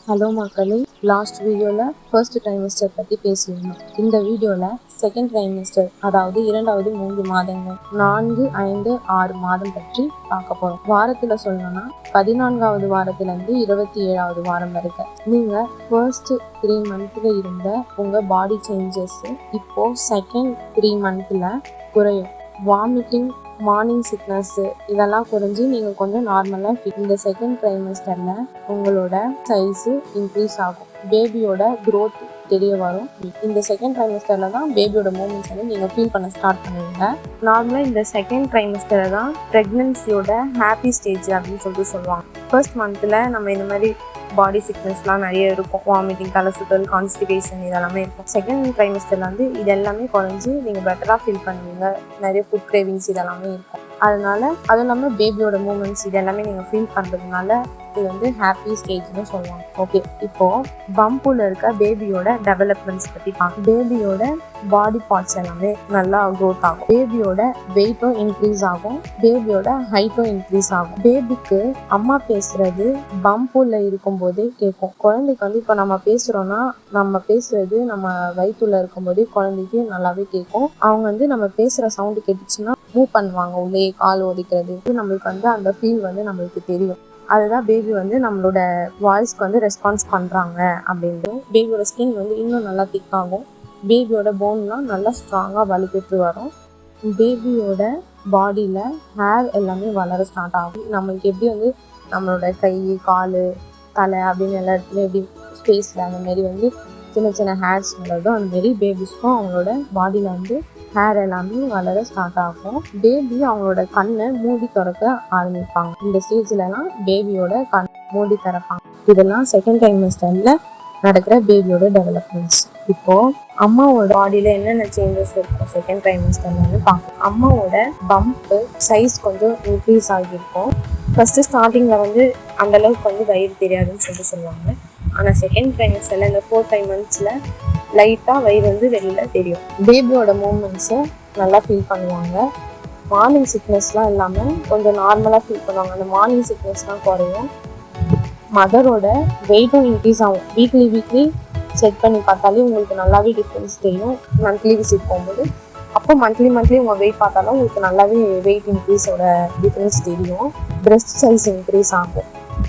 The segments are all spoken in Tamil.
ஹலோ மக்களே, லாஸ்ட் வீடியோவில் ஃபர்ஸ்ட் ட்ரைமஸ்டர் பற்றி பேசியிருந்தோம். இந்த வீடியோவில் செகண்ட் ட்ரைமஸ்டர், அதாவது இரண்டாவது 3 மாதங்கள், 4, 5, 6 மாதம் பற்றி பார்க்க போகிறோம். வாரத்தில் சொல்லணும்னா 14வது வாரத்திலேருந்து 27வது வாரம் வரைக்கும் நீங்கள் ஃபர்ஸ்ட் 3 மந்த்தில் இருந்த உங்கள் பாடி சேஞ்சஸ் இப்போது செகண்ட் 3 மந்த்தில் குறையும். வாமிட்டிங், மார்னிங் சிக்னஸ்ஸு இதெல்லாம் குறைஞ்சி நீங்கள் கொஞ்சம் நார்மலாக இந்த செகண்ட் ட்ரைமஸ்டரில் உங்களோட சைஸு இன்க்ரீஸ் ஆகும். பேபியோட க்ரோத் தெரிய வரும். இந்த செகண்ட் ட்ரைமஸ்டரில் தான் பேபியோட மூமெண்ட்ஸ் வந்து நீங்கள் ஃபீல் பண்ண ஸ்டார்ட் பண்ணுவீங்க. நார்மலாக இந்த செகண்ட் ட்ரைமஸ்டரில் தான் ப்ரெக்னென்சியோட ஹாப்பி ஸ்டேஜ் அப்படின்னு சொல்லுவாங்க. ஃபர்ஸ்ட் மந்த்தில் நம்ம இந்த மாதிரி பாடி சிக்னஸ்லாம் நிறைய இருக்கும். வாமிட்டிங், தலை சுற்றல், கான்ஸ்டிபேஷன் இதெல்லாமே இருக்கும். செகண்ட் ட்ரைமஸ்டரில் வந்து இது எல்லாமே குறைஞ்சி நீங்கள் பெட்டராக ஃபீல் பண்ணுவீங்க. நிறைய ஃபுட் கிரேவிங்ஸ் இதெல்லாமே இருக்கும். அதனால அதுவும் இல்லாமல் பேபியோட மூமெண்ட்ஸ் இது எல்லாமே நீங்கள் ஃபீல் பண்ணுறதுனால இது வந்து ஹாப்பி ஸ்டேஜ்னு சொல்லுவாங்க. ஓகே, இப்போது பம்புல இருக்க பேபியோட டெவலப்மெண்ட்ஸ் பற்றி பார்க்க. பேபியோட பாடி பார்ட்ஸ் எல்லாமே நல்லா க்ரோத் ஆகும். பேபியோட வெயிட்டும் இன்க்ரீஸ் ஆகும். பேபியோட ஹைட்டும் இன்க்ரீஸ் ஆகும். பேபிக்கு அம்மா பேசுறது பம்புல இருக்கும்போதே கேட்கும். குழந்தைக்கு வந்து இப்போ நம்ம பேசுகிறோன்னா நம்ம பேசுறது நம்ம வயிற்றுல இருக்கும்போதே குழந்தைக்கு நல்லாவே கேட்கும். அவங்க வந்து நம்ம பேசுகிற சவுண்டு கேட்டுச்சுன்னா மூவ் பண்ணுவாங்க, உள்ளே கால் ஒதிக்கிறது. நம்மளுக்கு வந்து அந்த ஃபீல் வந்து நம்மளுக்கு தெரியும். அதுதான் பேபி வந்து நம்மளோட வாய்ஸ்க்கு வந்து ரெஸ்பான்ஸ் பண்ணுறாங்க அப்படின்ட்டு. பேபியோட ஸ்கின் வந்து இன்னும் நல்லா திக்காகும். பேபியோட போன்லாம் நல்லா ஸ்ட்ராங்காக வலுப்பெற்று வரும். பேபியோட பாடியில் ஹேர் எல்லாமே வளர ஸ்டார்ட் ஆகும். நம்மளுக்கு எப்படி வந்து நம்மளோட கை, கால், தலை அப்படின்னு எல்லா இடத்துலையும் எப்படி ஸ்பேஸில் அந்த மாரி வந்து சின்ன சின்ன ஹேர்ஸ் வளருதோ அந்த மாரி பேபிஸ்க்கும் அவங்களோட பாடியில் வந்து ஹேர் எல்லாமே வளர ஸ்டார்ட் ஆகும். பேபி அவங்களோட கண்ணை மூடி திறக்க ஆரம்பிப்பாங்க. இந்த ஸ்டேஜ்லலாம் பேபியோட கண் மூடி திறப்பாங்க. இதெல்லாம் செகண்ட் ட்ரைமஸ்டர்ல நடக்கிற பேபியோட டெவலப்மெண்ட்ஸ். இப்போ அம்மாவோட பாடியில என்னென்ன சேஞ்சஸ் இருக்கும் செகண்ட் ட்ரைமஸ்டர்ல பார்க்கலாம். அம்மாவோட பம்ப் சைஸ் கொஞ்சம் இன்க்ரீஸ் ஆகியிருக்கும். ஃபர்ஸ்ட் ஸ்டார்டிங்ல வந்து அந்த அளவுக்கு வந்து வயிறு தெரியாதுன்னு சொல்லுவாங்க. ஆனால் செகண்ட் ட்ரைமஸ்டர்ல இந்த 4-5 மந்த்ஸ்ல லைட்டாக வயிறு வந்து வெளியில் தெரியும். பேபியோட மூமெண்ட்ஸை நல்லா ஃபீல் பண்ணுவாங்க. மார்னிங் சிக்னஸ்லாம் இல்லாமல் கொஞ்சம் நார்மலாக ஃபீல் பண்ணுவாங்க. அந்த மார்னிங் சிக்னஸ்லாம் குறையும். மதரோட வெயிட்டும் இன்க்ரீஸ் ஆகும். வீக்லி செக் பண்ணி பார்த்தாலே உங்களுக்கு நல்லாவே டிஃப்ரென்ஸ் தெரியும். மந்த்லி விசிட் போகும்போது அப்போ மந்த்லி உங்கள் வெயிட் பார்த்தாலும் உங்களுக்கு நல்லாவே வெயிட் இன்க்ரீஸோட டிஃப்ரென்ஸ் தெரியும். பிரெஸ்ட் சைஸ் இன்க்ரீஸ் ஆகும்.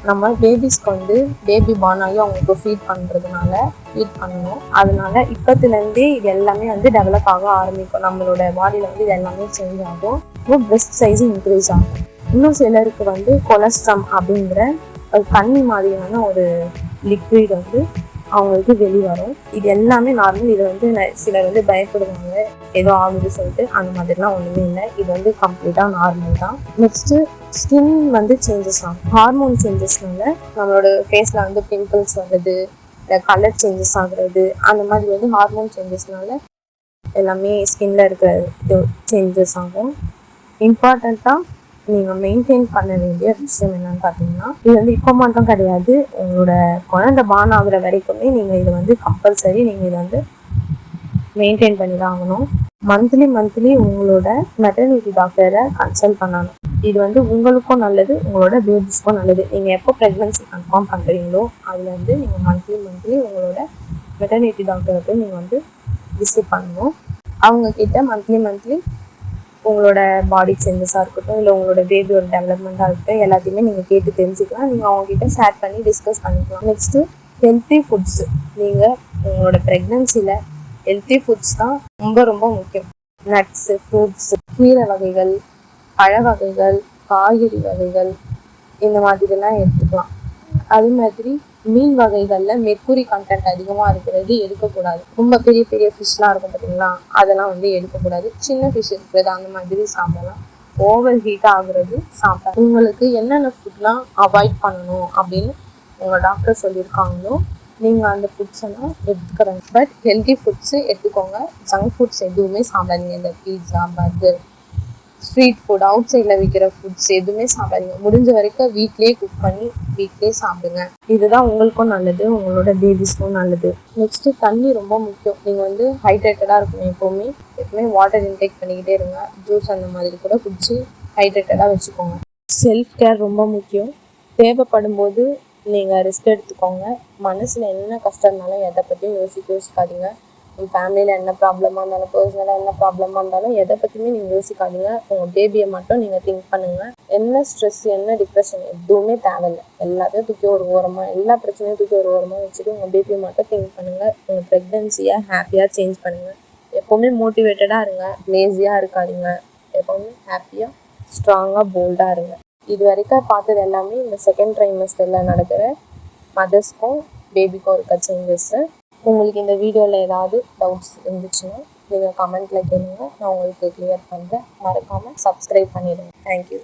நம்ம பேபிஸ்க்கு வந்து பேபி பார்ன் ஆகி அவங்களுக்கு ஃபீட் பண்ணணும். அதனால இப்போத்துலேருந்தே இது எல்லாமே வந்து டெவலப் ஆக ஆரம்பிக்கும். நம்மளோட பாடியில் வந்து இது எல்லாமே சேஞ்ச் ஆகும். இப்போ பிரெஸ்ட் சைஸு இன்க்ரீஸ் ஆகும். இன்னும் சிலருக்கு வந்து கொலஸ்ட்ரம் அப்படிங்கிற ஒரு தண்ணி மாதிரியான ஒரு லிக்விட் வந்து அவங்களுக்கு வெளிவரும். இது எல்லாமே நார்மல். இது வந்து சிலர் வந்து பயப்படுவாங்க, ஏதோ ஆகுது சொல்லிட்டு. அந்த மாதிரிலாம் ஒன்றுமே இல்லை. இது வந்து கம்ப்ளீட்டாக நார்மல் தான். நெக்ஸ்ட்டு ஸ்கின் வந்து சேஞ்சஸ் ஆகும். ஹார்மோன் சேஞ்சஸ்னால நம்மளோட ஃபேஸில் வந்து பிம்பிள்ஸ் வர்றது, கலர் சேஞ்சஸ் ஆகுறது, அந்த மாதிரி வந்து ஹார்மோன் சேஞ்சஸ்னால எல்லாமே ஸ்கின்ல இருக்கிற இது சேஞ்சஸ் ஆகும். இம்பார்ட்டண்ட்டாக நீங்கள் மெயின்டைன் பண்ண வேண்டிய விஷயம் என்னன்னு பார்த்தீங்கன்னா, இது வந்து இப்போ மட்டும் கிடையாது, உங்களோட குழந்தை பார்ன் ஆகுற வரைக்குமே நீங்கள் இதை வந்து கம்பல்சரி நீங்கள் இதை வந்து மெயின்டைன் பண்ணி தான் ஆகணும். மந்த்லி உங்களோட மெட்டர்னிட்டி டாக்டரை கன்சல்ட் பண்ணணும். இது வந்து உங்களுக்கும் நல்லது, உங்களோட பேபிஸ்க்கும் நல்லது. நீங்கள் எப்போ ப்ரெக்னன்சி கன்ஃபார்ம் பண்ணுறீங்களோ அதில் வந்து நீங்கள் மந்த்லி உங்களோட மெட்டர்னிட்டி டாக்டரை போய் நீங்கள் வந்து விசிட் பண்ணணும். அவங்கக்கிட்ட மந்த்லி உங்களோட பாடி சேஞ்சஸாக இருக்கட்டும், இல்லை உங்களோட பேபியோட டெவலப்மெண்ட்டாக இருக்கட்டும், எல்லாத்தையுமே நீங்கள் கேட்டு தெரிஞ்சுக்கலாம். நீங்கள் அவங்ககிட்ட ஷேர் பண்ணி டிஸ்கஸ் பண்ணிக்கலாம். Next healthy foods. நீங்கள் உங்களோட ப்ரெக்னன்சியில் ஹெல்த்தி ஃபுட்ஸ் தான் ரொம்ப முக்கியம். நட்ஸு, ஃப்ரூட்ஸு, கீரை வகைகள், பழ வகைகள், காய்கறி வகைகள் இந்த மாதிரிலாம் எடுத்துக்கலாம். அதே மாதிரி மீன் வகைகளில் மெர்க்குரி கண்டென்ட் அதிகமாக இருக்கிறது எடுக்கக்கூடாது. ரொம்ப பெரிய ஃபிஷ்லாம் இருக்கும் பார்த்தீங்களா, அதெல்லாம் வந்து எடுக்கக்கூடாது. சின்ன ஃபிஷ் இருக்கிறது அந்த மாதிரி சாப்பிடலாம். ஓவர் ஹீட்டாக ஆகுறது சாப்பிடலாம். உங்களுக்கு என்னென்ன ஃபுட்லாம் அவாய்ட் பண்ணணும் அப்படின்னு உங்கள் டாக்டர் சொல்லியிருக்காங்களோ நீங்கள் அந்த ஃபுட்ஸ் எல்லாம் எடுத்துக்கிறாங்க. பட் ஹெல்தி ஃபுட்ஸு எடுத்துக்கோங்க. ஜங்க் ஃபுட்ஸ் எதுவுமே சாப்பிடாதீங்க. இந்த pizza, burger, street food, out சைடில் விற்கிற ஃபுட்ஸ் எதுவுமே சாப்பிடாதீங்க. முடிஞ்ச வரைக்கும் வீட்லேயே குக் பண்ணி வீட்லேயே சாப்பிடுங்க. இதுதான் உங்களுக்கும் நல்லது, உங்களோட பேபிஸ்க்கும் நல்லது. நெக்ஸ்ட்டு தண்ணி ரொம்ப முக்கியம். நீங்கள் வந்து ஹைட்ரேட்டடாக இருக்கணும். எப்போவுமே வாட்டர் இன்டேக் பண்ணிக்கிட்டே இருங்க. ஜூஸ் அந்த மாதிரி கூட குடிச்சு ஹைட்ரேட்டடாக வச்சுக்கோங்க. செல்ஃப் கேர் ரொம்ப முக்கியம். தேவைப்படும் போது நீங்கள் ரிஸ்க் எடுத்துக்கோங்க. மனசில் என்ன கஷ்டம் இருந்தாலும் எதை பற்றியும் யோசிக்காதீங்க. உங்கள் ஃபேமிலியில் என்ன ப்ராப்ளமாக இருந்தாலும், பர்சனலாக என்ன ப்ராப்ளமாக இருந்தாலும் எதை பற்றியுமே நீங்கள் யோசிக்காதீங்க. உங்கள் பேபியை மட்டும் நீங்கள் திங்க் பண்ணுங்கள். என்ன ஸ்ட்ரெஸ், என்ன டிப்ரெஷன் எதுவுமே தேவையில்லை. எல்லாத்தையும் தூக்கி ஒரு ஓரமாக, எல்லா பிரச்சனையும் தூக்கி ஒரு ஓரமாக வச்சுட்டு உங்கள் பேபியை மட்டும் திங்க் பண்ணுங்கள். உங்கள் ப்ரெக்னென்சியை ஹாப்பியாக சேஞ்ச் பண்ணுங்கள். எப்போவுமே மோட்டிவேட்டடாக இருங்க. லேசியாக இருக்காதீங்க. எப்போவுமே ஹாப்பியாக, ஸ்ட்ராங்காக, போல்டாக இருங்க. இது வரைக்கும் பார்த்தது எல்லாமே இந்த செகண்ட் ட்ரைமஸ்டரில் நடக்கிற மதர்ஸ்க்கும் பேபிக்கும் இருக்க சேஞ்சஸ்ஸு. உங்களுக்கு இந்த வீடியோவில் ஏதாவது டவுட்ஸ் இருந்துச்சுன்னா நீங்கள் கமெண்ட்டில் கேளுங்க. நான் உங்களுக்கு கிளியர் பண்ணுறேன். மறக்காமல் சப்ஸ்கிரைப் பண்ணிடுங்க. தேங்க்யூ.